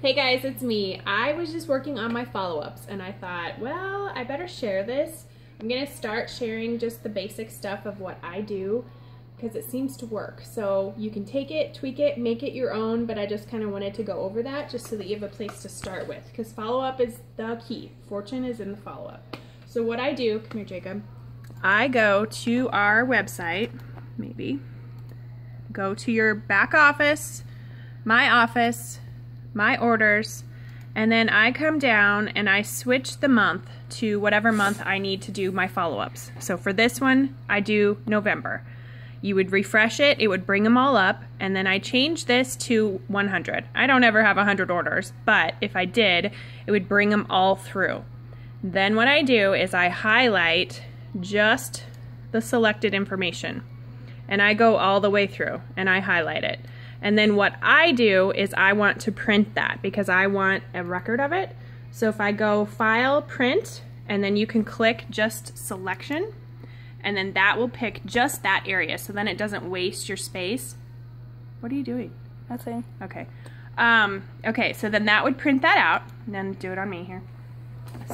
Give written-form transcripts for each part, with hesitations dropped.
Hey guys, it's me. I was just working on my follow-ups and I thought, well, I better share this. I'm gonna start sharing just the basic stuff of what I do because it seems to work. So you can take it, tweak it, make it your own, but I just kind of wanted to go over that just so that you have a place to start with, because follow-up is the key. Fortune is in the follow-up. So what I do, come here Jacob, I go to our website, maybe, go to your back office, my orders, and then I come down and I switch the month to whatever month I need to do my follow-ups. So for this one, I do November. You would refresh it, it would bring them all up, and then I change this to 100. I don't ever have 100 orders, but if I did, it would bring them all through. Then what I do is I highlight just the selected information, and I go all the way through and I highlight it. And then what I do is I want to print that because I want a record of it. So if I go File, Print, and then you can click just Selection, and then that will pick just that area, so then it doesn't waste your space. What are you doing? Nothing. Okay. Okay, so then that would print that out, and then do it on me here.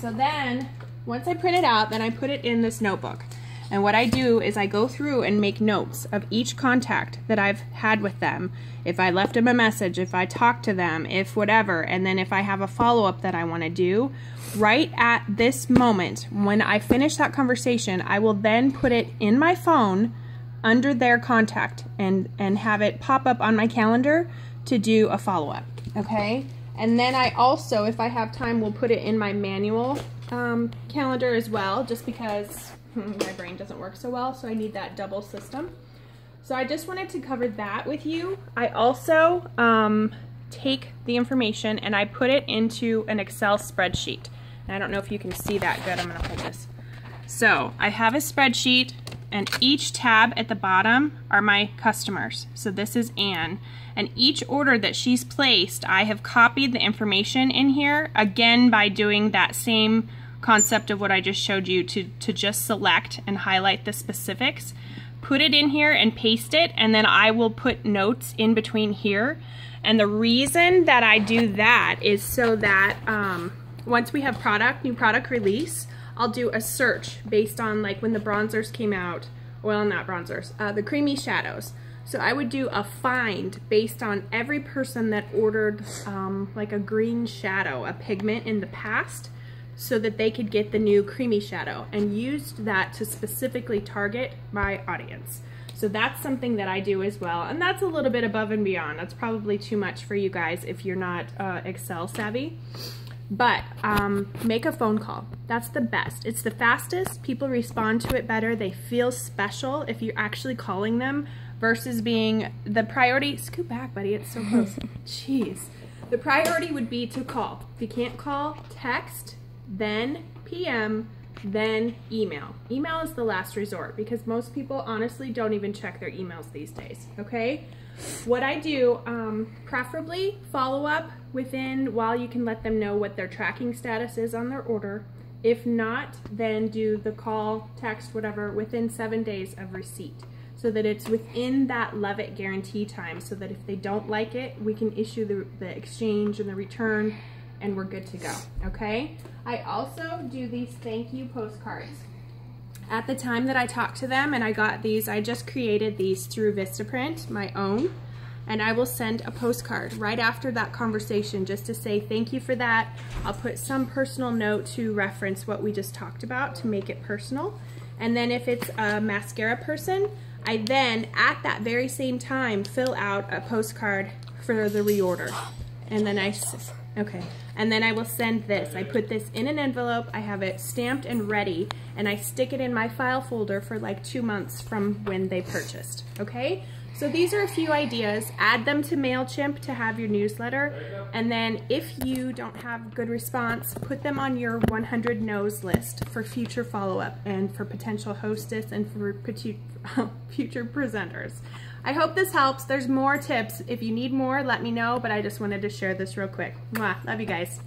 So then, once I print it out, then I put it in this notebook. And what I do is I go through and make notes of each contact that I've had with them. If I left them a message, if I talked to them, if whatever, and then if I have a follow-up that I want to do, right at this moment, when I finish that conversation, I will then put it in my phone under their contact and have it pop up on my calendar to do a follow-up, okay? And then I also, if I have time, will put it in my manual calendar as well, just because my brain doesn't work so well, so I need that double system. So I just wanted to cover that with you. I also take the information and I put it into an Excel spreadsheet. And I don't know if you can see that good. I'm going to hold this. So I have a spreadsheet, and each tab at the bottom are my customers. So this is Anne, and each order that she's placed, I have copied the information in here, again by doing that same concept of what I just showed you, to just select and highlight the specifics, put it in here and paste it, and then I will put notes in between here. And the reason that I do that is so that once we have new product release, I'll do a search based on, like, when the bronzers came out, well, not bronzers, the creamy shadows. So I would do a find based on every person that ordered like a green shadow, a pigment in the past, so that they could get the new creamy shadow, and used that to specifically target my audience. So that's something that I do as well, and that's a little bit above and beyond. That's probably too much for you guys if you're not Excel savvy. But make a phone call. That's the best. It's the fastest. People respond to it better. They feel special if you're actually calling them versus being the priority. Scoot back, buddy. It's so close. Jeez. The priority would be to call. If you can't call, text, then PM, then email. Email is the last resort because most people honestly don't even check their emails these days, okay? What I do, preferably follow up while you can let them know what their tracking status is on their order. If not, then do the call, text, whatever, within 7 days of receipt, so that it's within that love it guarantee time, so that if they don't like it, we can issue the exchange and the return, and we're good to go, okay? I also do these thank you postcards. At the time that I talked to them and I got these, I just created these through Vistaprint, my own, and I will send a postcard right after that conversation just to say thank you for that. I'll put some personal note to reference what we just talked about to make it personal. And then if it's a mascara person, I then, at that very same time, fill out a postcard for the reorder. And then and then I will send this. I put this in an envelope, I have it stamped and ready, and I stick it in my file folder for like 2 months from when they purchased, okay? So these are a few ideas. Add them to MailChimp to have your newsletter, and then if you don't have good response, put them on your 100 no's list for future follow-up and for potential hostess and for future presenters. I hope this helps. There's more tips. If you need more, let me know, but I just wanted to share this real quick. Mwah. Love you guys.